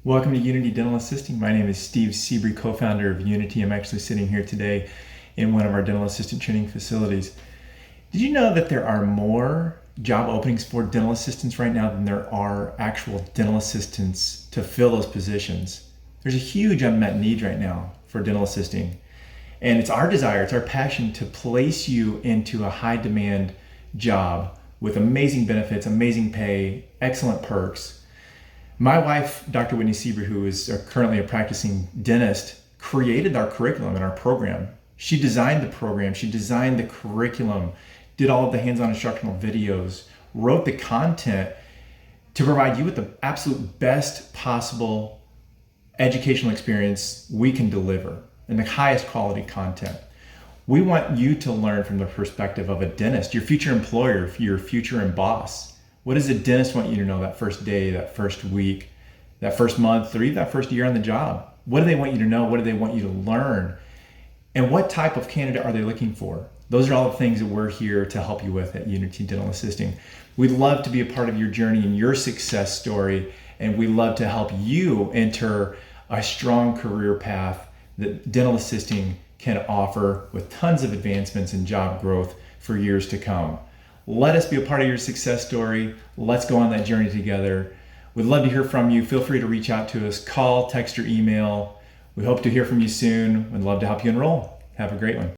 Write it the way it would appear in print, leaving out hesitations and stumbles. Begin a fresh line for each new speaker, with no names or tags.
Welcome to Unity Dental Assisting. My name is Steve Seabury, co-founder of Unity. I'm actually sitting here today in one of our dental assistant training facilities. Did you know that there are more job openings for dental assistants right now than there are actual dental assistants to fill those positions? There's a huge unmet need right now for dental assisting. And it's our desire, it's our passion to place you into a high demand job with amazing benefits, amazing pay, excellent perks. My wife, Dr. Whitney Seabury, who is currently a practicing dentist, created our curriculum and our program. She designed the program, she designed the curriculum, did all of the hands-on instructional videos, wrote the content to provide you with the absolute best possible educational experience we can deliver and the highest quality content. We want you to learn from the perspective of a dentist, your future employer, your future boss. What does a dentist want you to know that first day, that first week, that first month, or even that first year on the job? What do they want you to know? What do they want you to learn? And what type of candidate are they looking for? Those are all the things that we're here to help you with at Unity Dental Assisting. We'd love to be a part of your journey and your success story, and we love to help you enter a strong career path that dental assisting can offer with tons of advancements and job growth for years to come. Let us be a part of your success story. Let's go on that journey together. We'd love to hear from you. Feel free to reach out to us, call, text, or email. We hope to hear from you soon. We'd love to help you enroll. Have a great one.